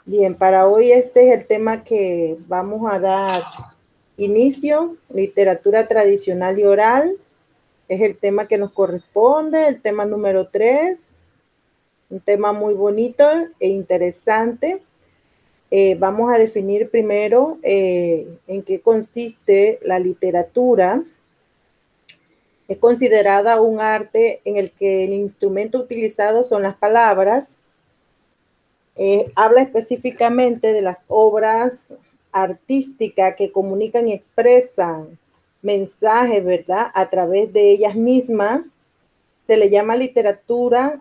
Bien, para hoy este es el tema que vamos a dar inicio, literatura tradicional y oral. Es el tema que nos corresponde, el tema número 3, un tema muy bonito e interesante. Vamos a definir primero en qué consiste la literatura. Es considerada un arte en el que el instrumento utilizado son las palabras. Habla específicamente de las obras artísticas que comunican y expresan mensajes, ¿verdad? A través de ellas mismas. Se le llama literatura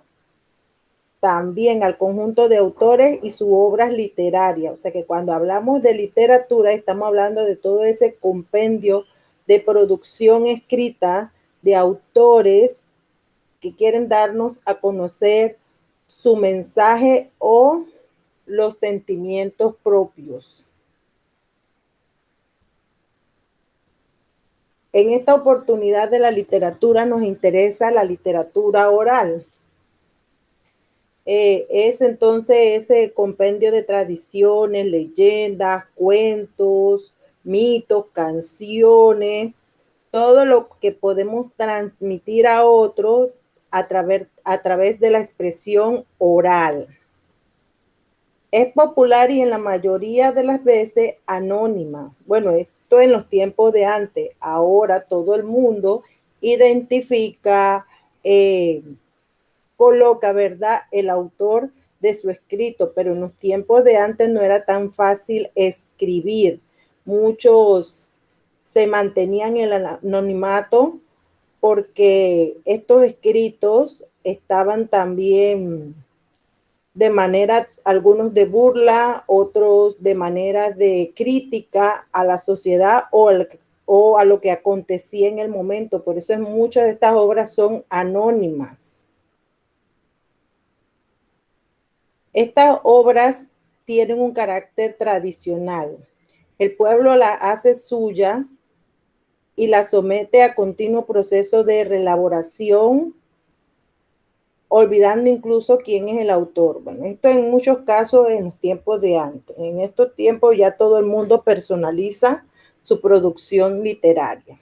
también al conjunto de autores y sus obras literarias. O sea que cuando hablamos de literatura estamos hablando de todo ese compendio de producción escrita de autores que quieren darnos a conocer su mensaje o los sentimientos propios. En esta oportunidad de la literatura nos interesa la literatura oral. Es entonces ese compendio de tradiciones, leyendas, cuentos, mitos, canciones, todo lo que podemos transmitir a otros a través de la expresión oral. Es popular y en la mayoría de las veces anónima. Bueno, esto en los tiempos de antes. Ahora todo el mundo identifica, coloca, ¿verdad?, el autor de su escrito, pero en los tiempos de antes no era tan fácil escribir. Muchos se mantenían en el anonimato porque estos escritos estaban también de manera, algunos de burla, otros de manera de crítica a la sociedad o a lo que acontecía en el momento. Por eso muchas de estas obras son anónimas. Estas obras tienen un carácter tradicional. El pueblo la hace suya y la somete a continuo proceso de reelaboración, olvidando incluso quién es el autor. Bueno, esto en muchos casos en los tiempos de antes. En estos tiempos ya todo el mundo personaliza su producción literaria.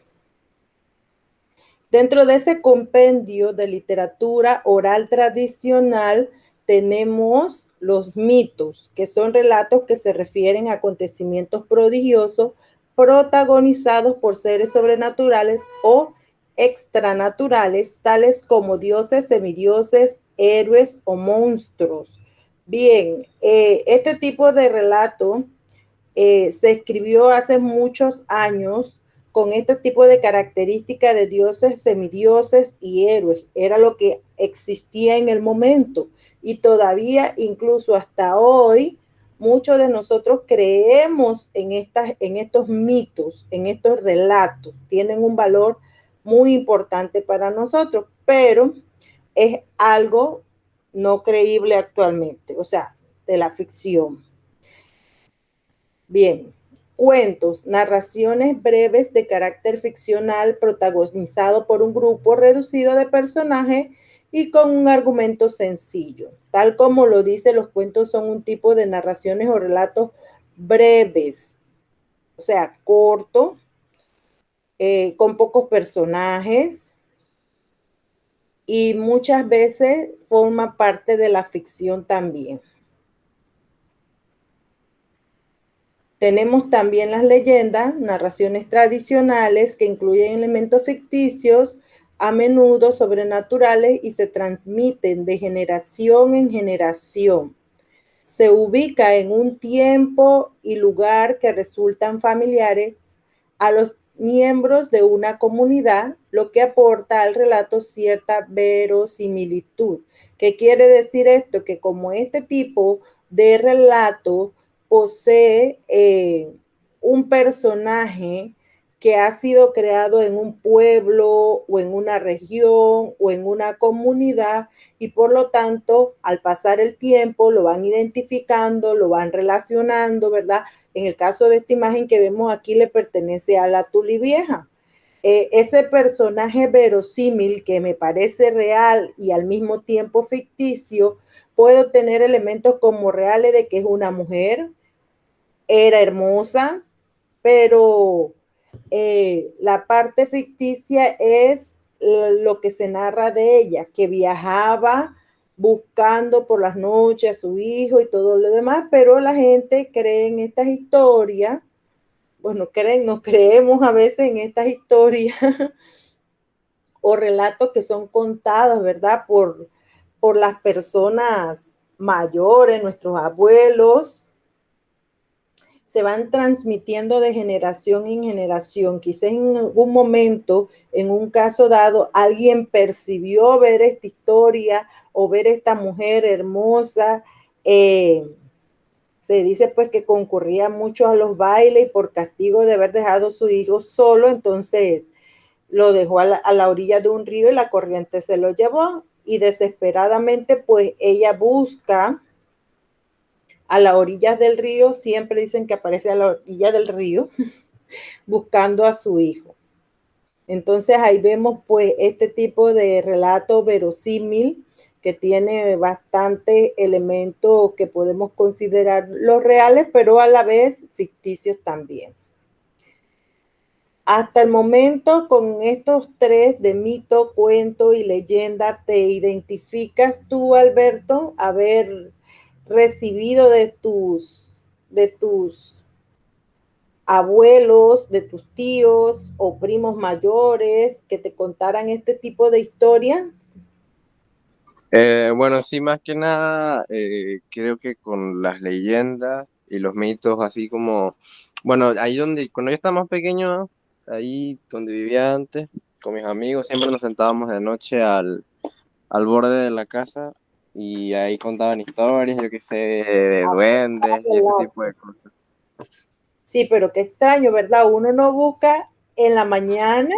Dentro de ese compendio de literatura oral tradicional tenemos los mitos, que son relatos que se refieren a acontecimientos prodigiosos protagonizados por seres sobrenaturales o extranaturales, tales como dioses, semidioses, héroes o monstruos. Bien, este tipo de relato se escribió hace muchos años con este tipo de características de dioses, semidioses y héroes. Era lo que existía en el momento. Y todavía, incluso hasta hoy, muchos de nosotros creemos en estos mitos, en estos relatos. Tienen un valor muy importante para nosotros, pero es algo no creíble actualmente, o sea, de la ficción. Bien, cuentos, narraciones breves de carácter ficcional protagonizado por un grupo reducido de personajes y con un argumento sencillo. Tal como lo dice, los cuentos son un tipo de narraciones o relatos breves, o sea, corto, con pocos personajes y muchas veces forma parte de la ficción también. Tenemos también las leyendas, narraciones tradicionales que incluyen elementos ficticios, a menudo sobrenaturales y se transmiten de generación en generación. Se ubica en un tiempo y lugar que resultan familiares a los miembros de una comunidad, lo que aporta al relato cierta verosimilitud. ¿Qué quiere decir esto? Que como este tipo de relato posee un personaje que ha sido creado en un pueblo o en una región o en una comunidad y por lo tanto al pasar el tiempo lo van identificando, lo van relacionando, ¿verdad? En el caso de esta imagen que vemos aquí le pertenece a la Tuli Vieja. Ese personaje verosímil que me parece real y al mismo tiempo ficticio, puedo tener elementos como reales de que es una mujer, era hermosa, pero la parte ficticia es lo que se narra de ella, que viajaba buscando por las noches a su hijo y todo lo demás, pero la gente cree en estas historias, bueno, nos creemos a veces en estas historias o relatos que son contados, ¿verdad? Por las personas mayores, nuestros abuelos, se van transmitiendo de generación en generación. Quizás en algún momento, en un caso dado, alguien percibió ver esta historia o ver esta mujer hermosa. Se dice pues que concurría mucho a los bailes y por castigo de haber dejado a su hijo solo, entonces lo dejó a la orilla de un río y la corriente se lo llevó y desesperadamente pues ella busca a las orillas del río, siempre dicen que aparece a la orilla del río buscando a su hijo. Entonces ahí vemos pues este tipo de relato verosímil que tiene bastante elementos que podemos considerar los reales, pero a la vez ficticios también. Hasta el momento, con estos tres de mito, cuento y leyenda, ¿te identificas tú, Alberto, haber recibido de tus abuelos, de tus tíos o primos mayores que te contaran este tipo de historias? Bueno, sí, más que nada, creo que con las leyendas y los mitos, así como, bueno, ahí donde, cuando yo estaba más pequeño, ahí donde vivía antes, con mis amigos, siempre nos sentábamos de noche al borde de la casa y ahí contaban historias, yo qué sé, de duendes y ese tipo de cosas. Sí, pero qué extraño, ¿verdad? Uno no busca en la mañana,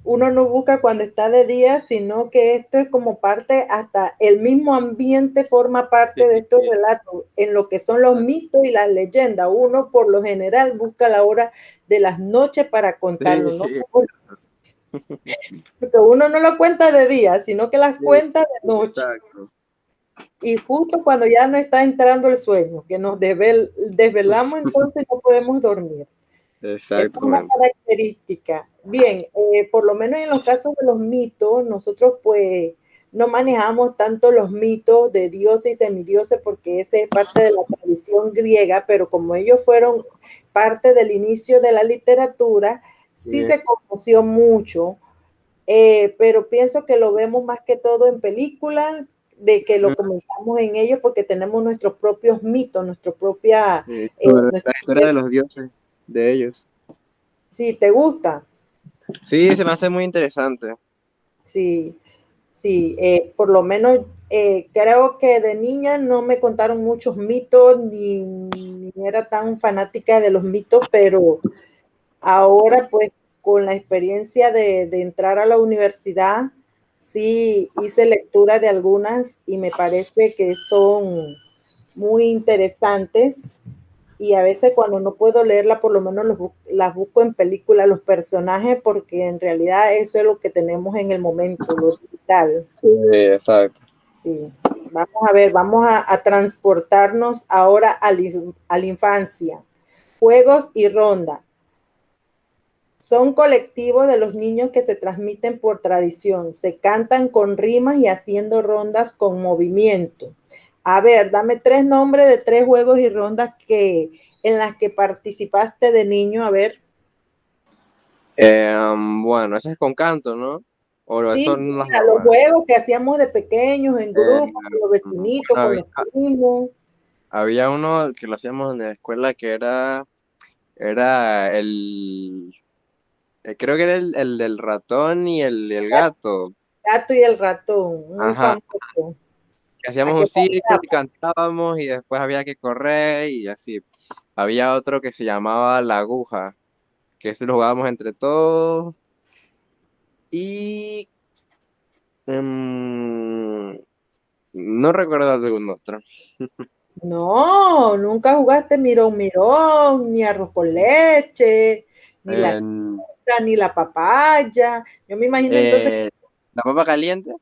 uno no busca cuando está de día, sino que esto es como parte, hasta el mismo ambiente forma Sí, parte de estos sí, relatos, en lo que son los mitos y las leyendas. Uno por lo general busca la hora de las noches para contarlo, ¿no? sí, Porque uno no lo cuenta de día, sino que las sí, cuenta de noche. exacto, Y justo cuando ya no está entrando el sueño, que nos desvelamos, entonces no podemos dormir. Es una exactamente. característica. Bien, por lo menos en los casos de los mitos, nosotros pues no manejamos tanto los mitos de dioses y semidioses porque ese es parte de la tradición griega, pero como ellos fueron parte del inicio de la literatura, sí Sí. se conoció mucho, pero pienso que lo vemos más que todo en películas, de que lo comentamos en ellos porque tenemos nuestros propios mitos, nuestra propia... Sobre nuestra la historia de los dioses de ellos. sí, ¿te gusta? Sí, se me hace muy interesante. Sí, sí, por lo menos creo que de niña no me contaron muchos mitos, ni era tan fanática de los mitos, pero ahora pues con la experiencia de entrar a la universidad, sí hice lectura de algunas y me parece que son muy interesantes y a veces cuando no puedo leerla, por lo menos las busco en película, los personajes, porque en realidad eso es lo que tenemos en el momento, lo digital. Sí, exacto. Sí. Vamos a ver, vamos a transportarnos ahora a la infancia. Juegos y ronda. Son colectivos de los niños que se transmiten por tradición. Se cantan con rimas y haciendo rondas con movimiento. A ver, dame tres nombres de tres juegos y rondas en las que participaste de niño. A ver. Bueno, ese es con canto, ¿no? O Sí, son los a los normales. juegos que hacíamos de pequeños, en grupos, con los Bueno, vecinitos, con los primos. había uno que lo hacíamos en la escuela que era el, creo que era el del ratón y el gato. Gato y el ratón, muy Ajá, famoso. que ¿A hacíamos qué un círculo y pasaba? cantábamos y después había que correr y así. Había otro que se llamaba La Aguja, que ese lo jugábamos entre todos. Y no recuerdo algún otro. No, nunca jugaste mirón, mirón, ni arroz con leche, ni la En, sidra, ni la papaya. Yo me imagino entonces, la papa caliente.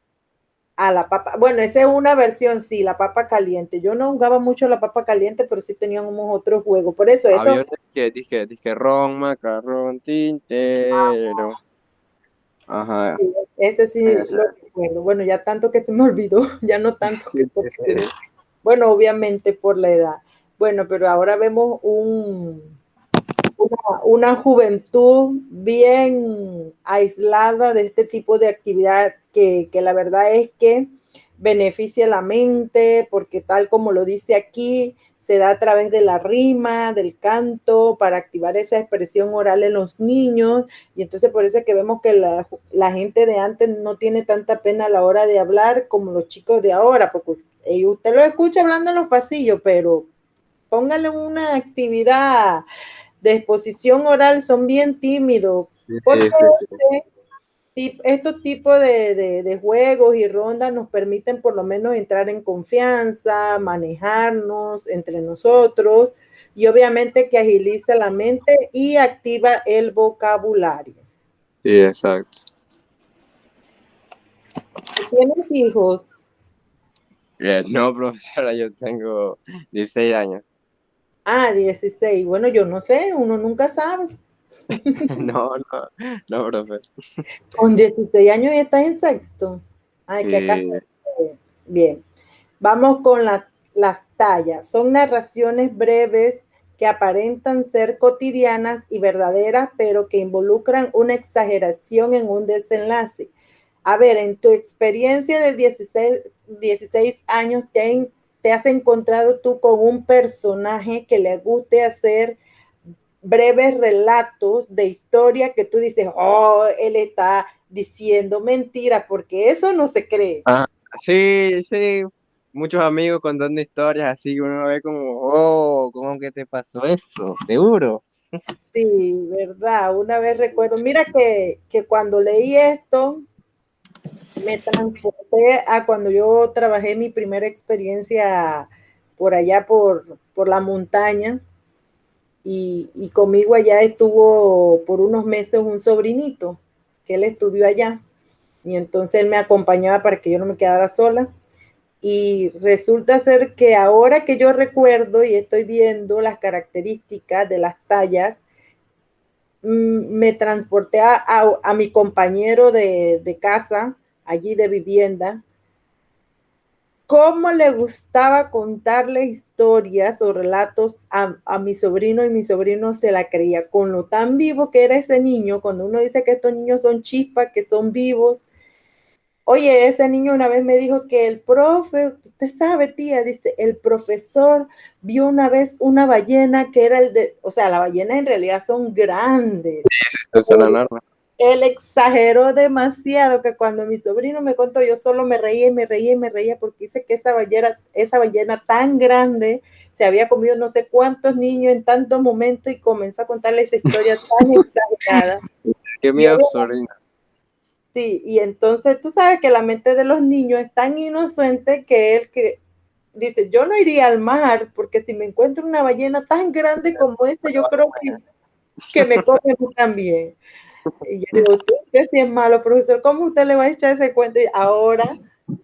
A la papa, bueno, esa es una versión, sí, la papa caliente. Yo no jugaba mucho la papa caliente, pero sí teníamos otros juegos. Por eso, Había un disque ron, macarrón, tintero. Ajá, sí, ese sí ese. lo recuerdo. Bueno, ya tanto que se me olvidó, ya no tanto Sí, que sí, sí. porque, bueno, obviamente por la edad. Bueno, pero ahora vemos una juventud bien aislada de este tipo de actividad que la verdad es que beneficia la mente, porque tal como lo dice aquí, se da a través de la rima, del canto, para activar esa expresión oral en los niños, y entonces por eso es que vemos que la gente de antes no tiene tanta pena a la hora de hablar como los chicos de ahora, porque usted lo escucha hablando en los pasillos, pero póngale una actividad de exposición oral, son bien tímidos, porque Sí, sí, sí. estos tipos de juegos y rondas nos permiten por lo menos entrar en confianza, manejarnos entre nosotros y obviamente que agiliza la mente y activa el vocabulario. Sí, exacto. ¿Tienes hijos? No, profesora, yo tengo 16 años. 16. Bueno, yo no sé, uno nunca sabe. No, no, no, profe. Con 16 años ya estás en sexto. Ay, que acá. Sí, Bien. Vamos con las tallas. Son narraciones breves que aparentan ser cotidianas y verdaderas, pero que involucran una exageración en un desenlace. A ver, en tu experiencia de 16 años, ¿te has encontrado tú con un personaje que le guste hacer breves relatos de historia que tú dices, oh, él está diciendo mentira, porque eso no se cree? ah, sí, sí, muchos amigos contando historias así que uno ve como, oh, ¿cómo que te pasó eso? ¿Seguro? Sí, verdad. Una vez recuerdo, mira que cuando leí esto, me transporté a cuando yo trabajé mi primera experiencia por allá por la montaña y conmigo allá estuvo por unos meses un sobrinito que él estudió allá y entonces él me acompañaba para que yo no me quedara sola. Y resulta ser que ahora que yo recuerdo y estoy viendo las características de las tallas, me transporté a mi compañero de casa, allí de vivienda, cómo le gustaba contarle historias o relatos a mi sobrino y mi sobrino se la creía con lo tan vivo que era ese niño, cuando uno dice que estos niños son chispas, que son vivos. Oye, ese niño una vez me dijo que el profe, usted sabe, tía, dice, el profesor vio una vez una ballena que era o sea, las ballenas en realidad son grandes. Eso suena enorme. Él exageró demasiado que cuando mi sobrino me contó, yo solo me reía y me reía y me reía porque dice que esa ballena tan grande se había comido no sé cuántos niños en tantos momentos y comenzó a contarle esa historia tan exagerada. Qué Y miedo, obviamente, sobrina. sí, y entonces tú sabes que la mente de los niños es tan inocente que él que dice, yo no iría al mar porque si me encuentro una ballena tan grande como esa, yo creo que me come también. Y yo digo, usted sí es malo, profesor, ¿cómo usted le va a echar ese cuento? Y ahora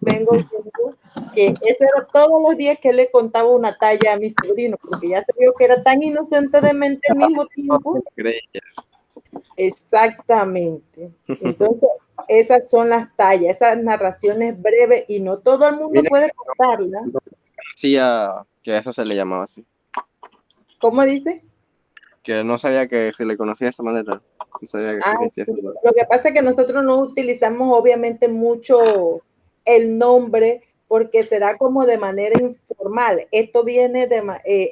vengo viendo que eso era todos los días que le contaba una talla a mi sobrino, porque ya se vio que era tan inocente de mente al mismo tiempo. Increíble. Exactamente. Entonces, esas son las tallas, esas narraciones breves, y no todo el mundo Mira, puede contarlas. no conocía que a eso se le llamaba así. ¿Cómo dice? Que no sabía que se le conocía de esa manera. No sabía que Ah, existía sí. esa manera. Lo que pasa es que nosotros no utilizamos obviamente mucho el nombre porque se da como de manera informal. Esto viene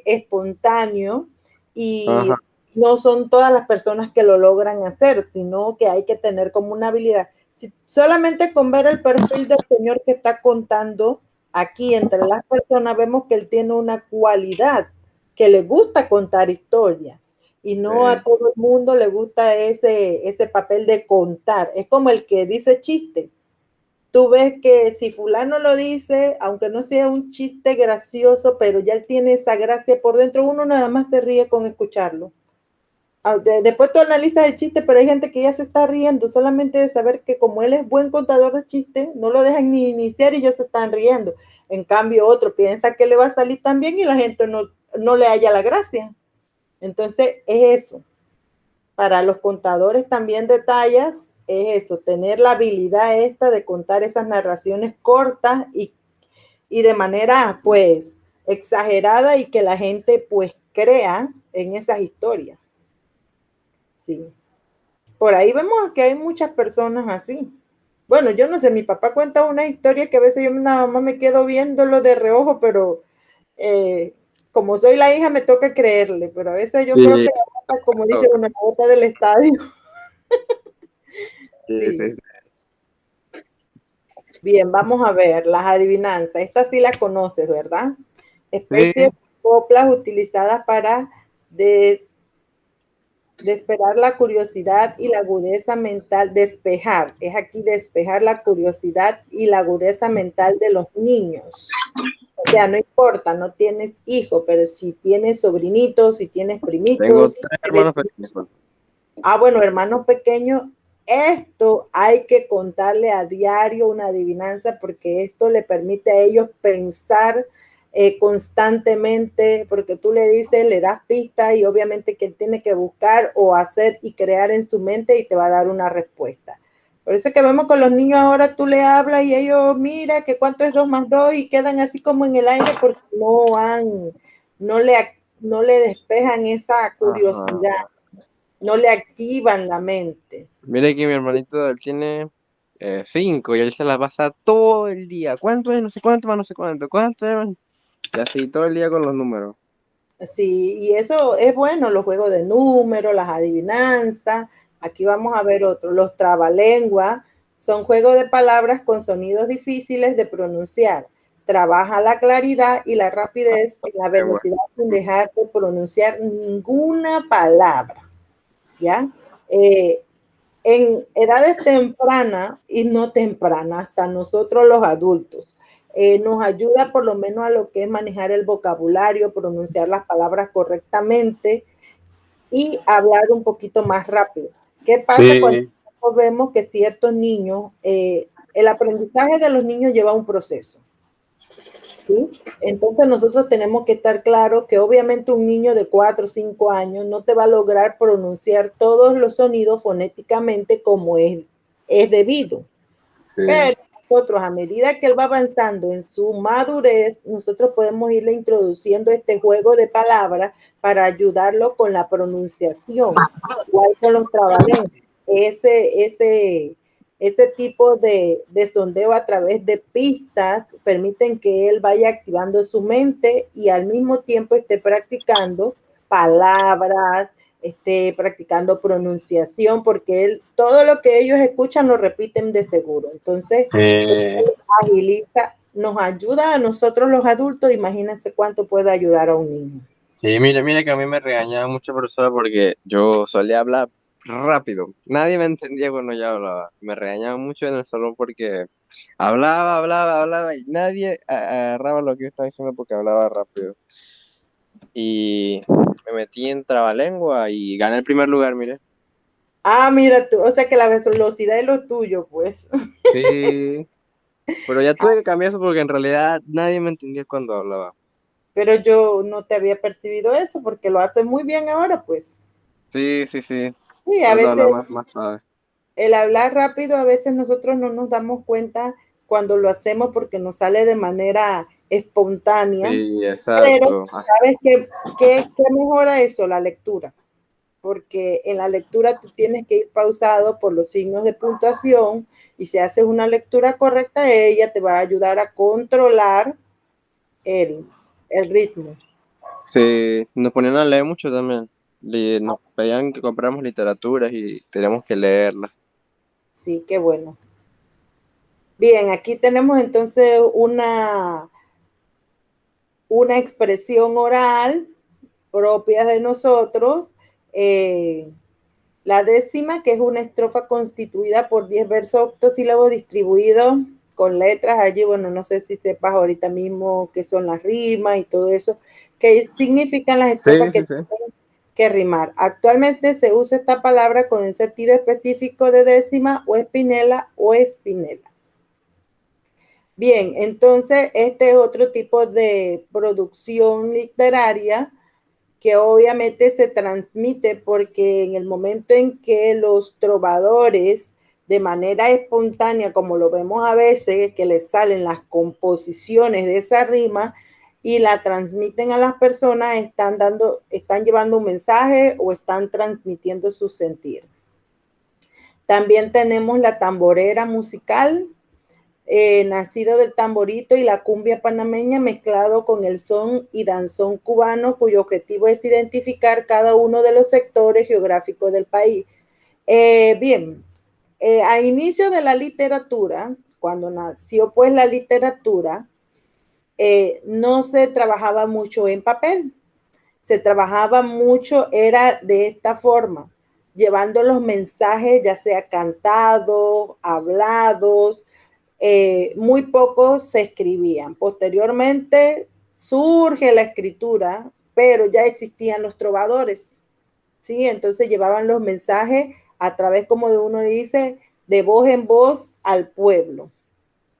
espontáneo y Ajá. no son todas las personas que lo logran hacer, sino que hay que tener como una habilidad. Solamente con ver el perfil del señor que está contando aquí entre las personas, vemos que él tiene una cualidad, que le gusta contar historias y no a todo el mundo le gusta ese papel de contar. Es como el que dice chiste. Tú ves que si fulano lo dice, aunque no sea un chiste gracioso, pero ya él tiene esa gracia por dentro, uno nada más se ríe con escucharlo. Después tú analizas el chiste, pero hay gente que ya se está riendo solamente de saber que como él es buen contador de chistes, no lo dejan ni iniciar y ya se están riendo. En cambio, otro piensa que le va a salir tan bien y la gente no le halla la gracia. Entonces, es eso. Para los contadores también de tallas, es eso, tener la habilidad esta de contar esas narraciones cortas y de manera, pues, exagerada y que la gente, pues, crea en esas historias. Sí. Por ahí vemos que hay muchas personas así. Bueno, yo no sé, mi papá cuenta una historia que a veces yo nada más me quedo viéndolo de reojo, pero como soy la hija me toca creerle, pero a veces yo creo Sí, que la bota, como dice uno, la bota del estadio. sí, sí, Sí. sí. Bien, vamos a ver las adivinanzas. Esta sí la conoces, ¿verdad? Especies Sí, de coplas utilizadas para des despejar la curiosidad y la agudeza mental, despejar, es aquí despejar la curiosidad y la agudeza mental de los niños. O sea, no importa, no tienes hijo, pero si tienes sobrinitos, si tienes tengo primitos, tres hermanos pequeños. bueno, hermanos pequeños, esto hay que contarle a diario una adivinanza porque esto le permite a ellos pensar constantemente, porque tú le dices, le das pistas y obviamente que él tiene que buscar o hacer y crear en su mente y te va a dar una respuesta. Por eso que vemos con los niños ahora, tú le hablas y ellos, mira, que cuánto es 2 más 2 y quedan así como en el aire porque no le, no le despejan esa Ajá. curiosidad, no le activan la mente. Mire que mi hermanito, él tiene 5 y él se la pasa todo el día. ¿Cuánto es? No sé cuánto, más no sé cuánto. ¿Cuánto es? Y así todo el día con los números. Sí, y eso es bueno, los juegos de números, las adivinanzas. Aquí vamos a ver otro, los trabalenguas. Son juegos de palabras con sonidos difíciles de pronunciar. Trabaja la claridad y la rapidez en la Qué bueno. velocidad sin dejar de pronunciar ninguna palabra. ¿Ya? Eh, en edades tempranas y no tempranas, hasta nosotros los adultos, nos ayuda por lo menos a lo que es manejar el vocabulario, pronunciar las palabras correctamente y hablar un poquito más rápido. ¿Qué pasa cuando Sí, vemos que ciertos niños, el aprendizaje de los niños lleva un proceso? ¿Sí? Entonces nosotros tenemos que estar claros que obviamente un niño de 4 o 5 años no te va a lograr pronunciar todos los sonidos fonéticamente como es debido. sí. Pero nosotros a medida que él va avanzando en su madurez, nosotros podemos irle introduciendo este juego de palabras para ayudarlo con la pronunciación. Igual con los trabalenguas. Ese tipo de sondeo a través de pistas permiten que él vaya activando su mente y al mismo tiempo esté practicando palabras, esté practicando pronunciación, porque él, todo lo que ellos escuchan lo repiten de seguro. Entonces, Sí. agiliza, nos ayuda a nosotros los adultos, imagínense cuánto puede ayudar a un niño. Sí, mire, mire que a mí me regañaba mucho profesora porque yo solía hablar rápido. Nadie me entendía cuando yo hablaba. Me regañaba mucho en el salón porque hablaba y nadie agarraba lo que yo estaba diciendo porque hablaba rápido. Y me metí en trabalengua y gané el primer lugar, mire. Mira tú, o sea que la velocidad es lo tuyo, pues. Sí, pero ya tuve que cambiar eso porque en realidad nadie me entendía cuando hablaba. Pero yo no te había percibido eso porque lo haces muy bien ahora, pues. Sí, sí, sí. Sí, a Trato de hablar veces más suave. el hablar rápido, a veces nosotros no nos damos cuenta cuando lo hacemos porque nos sale de manera espontánea, Sí, pero exacto. Ah, ¿sabes qué mejora eso? La lectura, porque en la lectura tú tienes que ir pausado por los signos de puntuación y si haces una lectura correcta, ella te va a ayudar a controlar el, el ritmo. sí, nos ponían a leer mucho también. Nos pedían que compráramos literaturas y teníamos que leerlas. Sí, qué bueno. Bien, aquí tenemos entonces una expresión oral propia de nosotros. Eh, la décima, que es una estrofa constituida por 10 versos octosílabos distribuidos con letras allí, bueno, no sé si sepas ahorita mismo qué son las rimas y todo eso, qué significan las Sí, estrofas sí, que sí. que rimar. Actualmente se usa esta palabra con el sentido específico de décima o espinela o espinela. Bien, entonces este es otro tipo de producción literaria que obviamente se transmite porque en el momento en que los trovadores de manera espontánea, como lo vemos a veces, que les salen las composiciones de esa rima y la transmiten a las personas, están llevando un mensaje o están transmitiendo su sentir. También tenemos la tamborera musical, nacido del tamborito y la cumbia panameña mezclado con el son y danzón cubano, cuyo objetivo es identificar cada uno de los sectores geográficos del país. Bien, a inicio de la literatura, cuando nació pues la literatura, no se trabajaba mucho en papel, se trabajaba mucho, era de esta forma, llevando los mensajes ya sea cantados, hablados, muy pocos se escribían. Posteriormente surge la escritura, pero ya existían los trovadores, ¿sí? Entonces llevaban los mensajes a través, como de uno dice, de voz en voz al pueblo.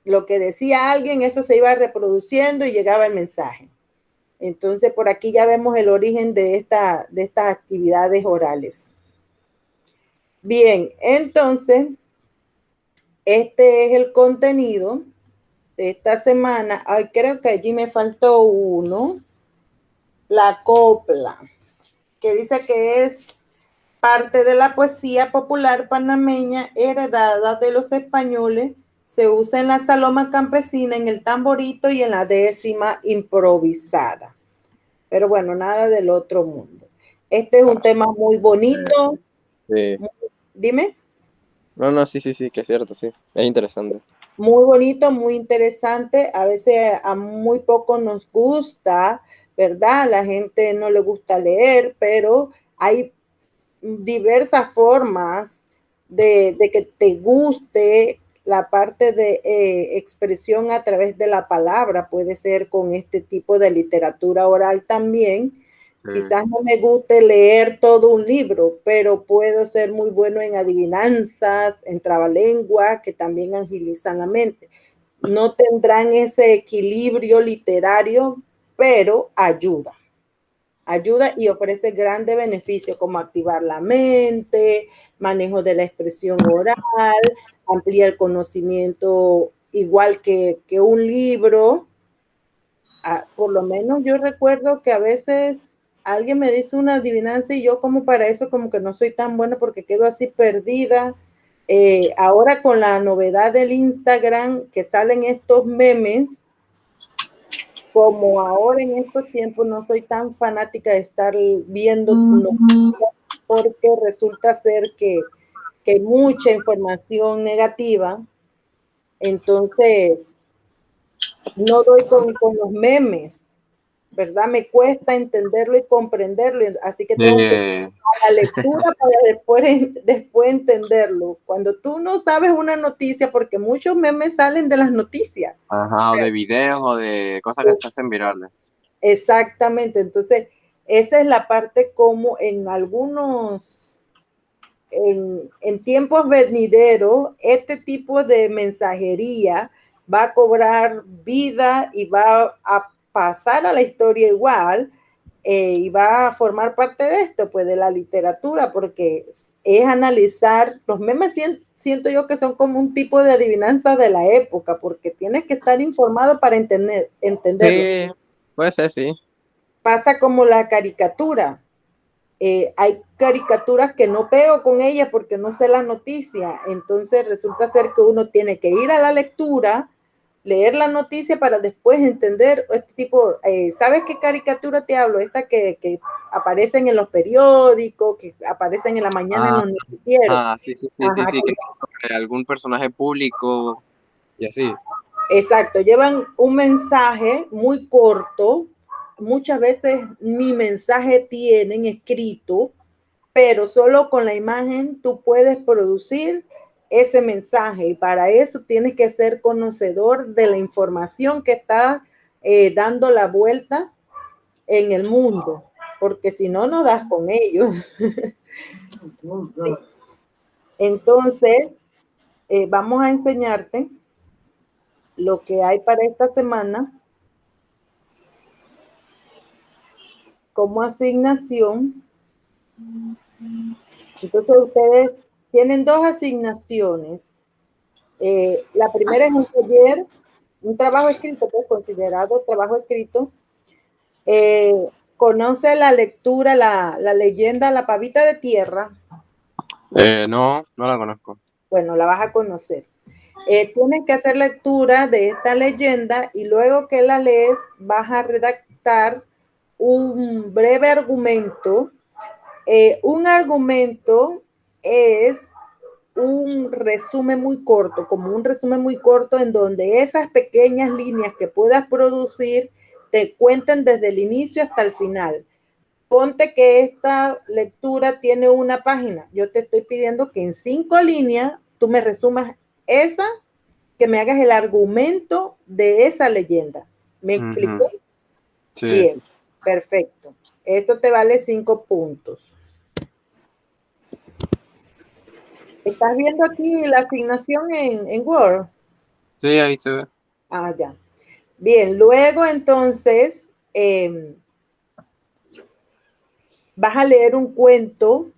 Lo que decía alguien, eso se iba reproduciendo y llegaba el mensaje. Entonces, por aquí ya vemos el origen de estas actividades orales. Bien, entonces, este es el contenido de esta semana. Ay, creo que allí me faltó uno. La copla, que dice que es parte de la poesía popular panameña heredada de los españoles. Se usa en la saloma campesina, en el tamborito y en la décima improvisada. Pero bueno, nada del otro mundo. Este es un tema muy bonito. Sí. Dime. No, sí, que es cierto, sí. Es interesante. Muy bonito, muy interesante. A veces a muy poco nos gusta, ¿verdad? A la gente no le gusta leer, pero hay diversas formas de que te guste la parte de expresión a través de la palabra. Puede ser con este tipo de literatura oral también. Quizás no me guste leer todo un libro, pero puedo ser muy bueno en adivinanzas, en trabalengua, que también agilizan la mente. No tendrán ese equilibrio literario, pero ayuda y ofrece grandes beneficios como activar la mente, manejo de la expresión oral, amplía el conocimiento igual que un libro. Por lo menos yo recuerdo que a veces alguien me dice una adivinanza y yo como para eso como que no soy tan buena porque quedo así perdida. Ahora con la novedad del Instagram que salen estos memes, como ahora en estos tiempos no soy tan fanática de estar viendo noticias porque resulta ser que hay mucha información negativa, entonces no doy con los memes, ¿verdad? Me cuesta entenderlo y comprenderlo, así que tengo que ir a la lectura para después entenderlo. Cuando tú no sabes una noticia, porque muchos memes salen de las noticias. Ajá, o de videos o de cosas que se hacen virales. Exactamente, entonces esa es la parte como en algunos, en tiempos venideros, este tipo de mensajería va a cobrar vida y va a pasar a la historia igual, y va a formar parte de esto, pues de la literatura, porque es analizar, los memes siento yo que son como un tipo de adivinanza de la época, porque tienes que estar informado para entenderlo. Sí, puede ser, sí. Pasa como la caricatura. Hay caricaturas que no pego con ellas porque no sé la noticia. Entonces resulta ser que uno tiene que ir a la lectura, leer la noticia para después entender este tipo. ¿Sabes qué caricatura te hablo? Esta que aparecen en los periódicos, que aparecen en la mañana en los noticieros. Sí, Ajá, que es sobre algún personaje público y así. exacto, llevan un mensaje muy corto, muchas veces ni mensaje tienen escrito, pero solo con la imagen tú puedes producir ese mensaje y para eso tienes que ser conocedor de la información que está dando la vuelta en el mundo, porque si no, no das con ellos. Sí. Entonces, vamos a enseñarte lo que hay para esta semana como asignación. Entonces, ustedes tienen 2 asignaciones. La primera es un taller, un trabajo escrito, pues considerado trabajo escrito. ¿Conoce la lectura, la leyenda La Pavita de Tierra? No, no la conozco. Bueno, la vas a conocer. Tienes que hacer lectura de esta leyenda y luego que la lees vas a redactar un breve argumento. Un argumento es un resumen muy corto, como un resumen muy corto en donde esas pequeñas líneas que puedas producir te cuenten desde el inicio hasta el final. Ponte que esta lectura tiene una página. Yo te estoy pidiendo que en 5 líneas tú me resumas esa, que me hagas el argumento de esa leyenda. ¿Me explico? Sí. Bien, perfecto. Esto te vale 5 puntos. ¿Estás viendo aquí la asignación en Word? Sí, ahí se ve. Ah, ya. Bien, luego entonces vas a leer un cuento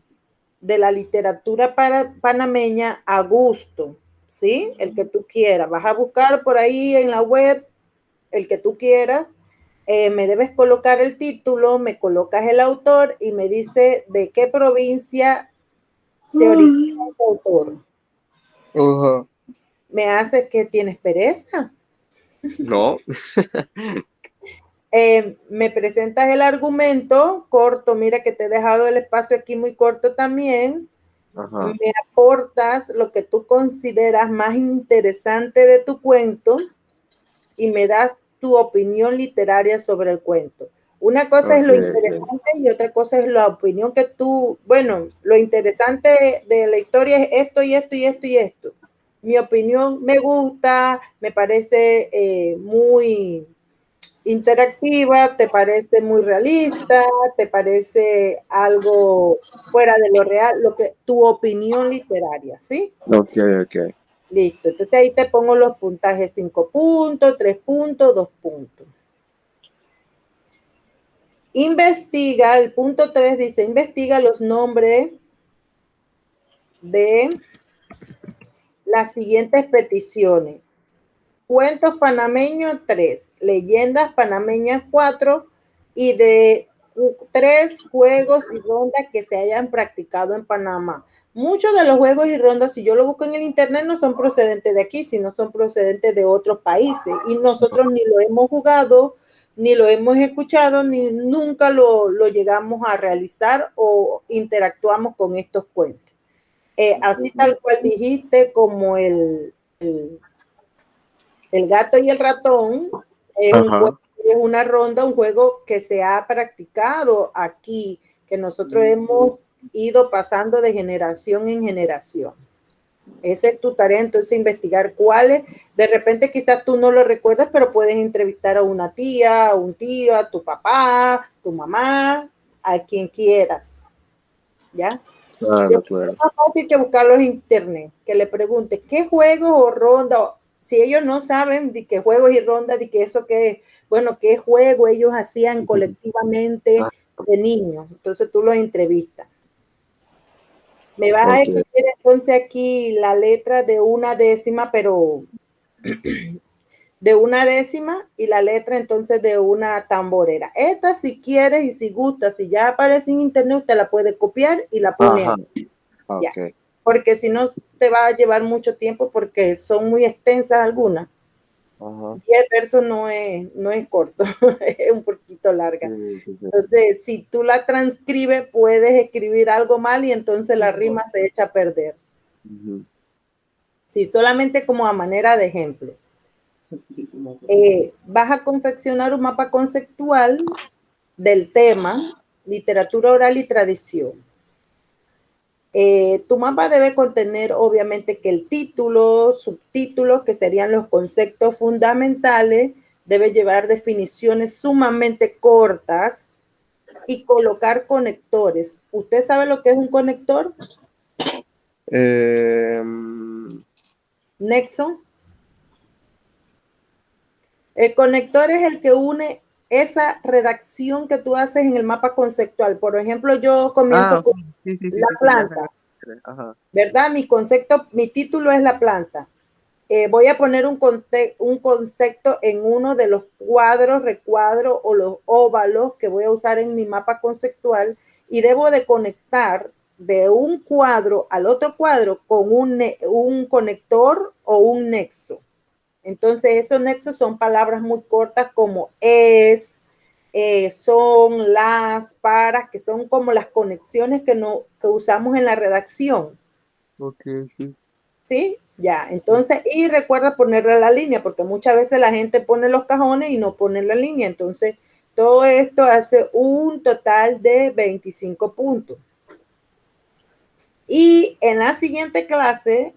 de la literatura panameña a gusto, ¿sí? El que tú quieras. Vas a buscar por ahí en la web el que tú quieras. Me debes colocar el título, me colocas el autor y me dice de qué provincia se origina el autor. Me haces que tienes pereza. No. Me presentas el argumento corto, mira que te he dejado el espacio aquí muy corto también. Ajá. Me aportas lo que tú consideras más interesante de tu cuento y me das tu opinión literaria sobre el cuento. Una cosa es lo interesante y otra cosa es la opinión que tú, bueno, lo interesante de la historia es esto y esto y esto y esto. Mi opinión me gusta, me parece muy interactiva, te parece muy realista, te parece algo fuera de lo real, lo que tu opinión literaria, ¿sí? Ok. Listo. Entonces ahí te pongo los puntajes: 5 puntos, 3 puntos, 2 puntos. Investiga, el punto 3 dice, investiga los nombres de las siguientes peticiones. Cuentos panameños 3, leyendas panameñas 4 y de 3 juegos y rondas que se hayan practicado en Panamá. Muchos de los juegos y rondas, si yo lo busco en el internet, no son procedentes de aquí, sino son procedentes de otros países y nosotros ni lo hemos jugado, ni lo hemos escuchado, ni nunca lo llegamos a realizar o interactuamos con estos cuentos. Así tal cual dijiste, como el gato y el ratón, es un juego, es una ronda, un juego que se ha practicado aquí, que nosotros hemos ido pasando de generación en generación. Esa es tu tarea, entonces, investigar cuáles. De repente quizás tú no lo recuerdas, pero puedes entrevistar a una tía, a un tío, a tu papá, tu mamá, a quien quieras, ¿ya? Claro, claro. Es más fácil que buscarlo en internet, que le preguntes qué juegos o ronda, si ellos no saben de qué juegos y rondas, de qué eso que, bueno, qué juego ellos hacían colectivamente de niños. Entonces tú los entrevistas. Me vas a escribir entonces aquí la letra de una décima, pero de una décima y la letra entonces de una tamborera. Esta si quieres y si gusta, si ya aparece en internet, usted la puede copiar y la pone ahí. Ya. Porque si no te va a llevar mucho tiempo porque son muy extensas algunas. 10 versos no es corto, es un poquito larga. Entonces, si tú la transcribes, puedes escribir algo mal y entonces la rima se echa a perder. Sí, solamente como a manera de ejemplo. Vas a confeccionar un mapa conceptual del tema, literatura oral y tradición. Tu mapa debe contener, obviamente, que el título, subtítulos, que serían los conceptos fundamentales, debe llevar definiciones sumamente cortas, y colocar conectores. ¿Usted sabe lo que es un conector? Nexo. El conector es el que une esa redacción que tú haces en el mapa conceptual. Por ejemplo, yo comienzo con la planta, ¿verdad? Mi concepto, mi título es la planta. Voy a poner un concepto en uno de los cuadros, recuadros o los óvalos que voy a usar en mi mapa conceptual y debo de conectar de un cuadro al otro cuadro con un conector o un nexo. Entonces, esos nexos son palabras muy cortas como es, son, las, para, que son como las conexiones que usamos en la redacción. Ok, sí. ¿Sí? Ya, entonces, y recuerda ponerle la línea, porque muchas veces la gente pone los cajones y no pone la línea. Entonces, todo esto hace un total de 25 puntos. Y en la siguiente clase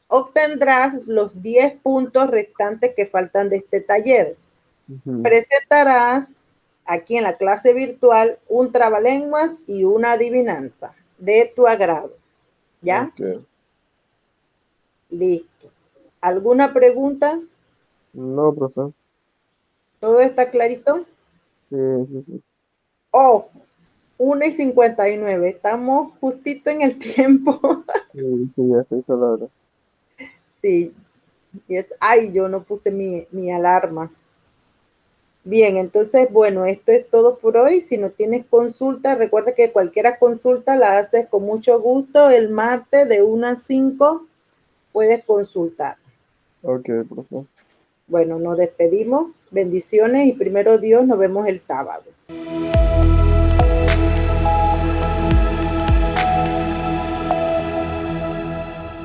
obtendrás los 10 puntos restantes que faltan de este taller. Presentarás aquí en la clase virtual un trabalenguas y una adivinanza de tu agrado. ¿Ya? Okay. Listo. ¿Alguna pregunta? No, profe. ¿Todo está clarito? Sí, sí, sí. Oh, 1:59. Estamos justito en el tiempo. Sí, sí, ya se hizo la hora. Sí. Ay, yo no puse mi alarma. Bien, entonces, bueno, esto es todo por hoy. Si no tienes consulta, recuerda que cualquier consulta la haces con mucho gusto. El martes de 1 a 5 puedes consultar. Ok, profe. Bueno, nos despedimos. Bendiciones y primero Dios, nos vemos el sábado.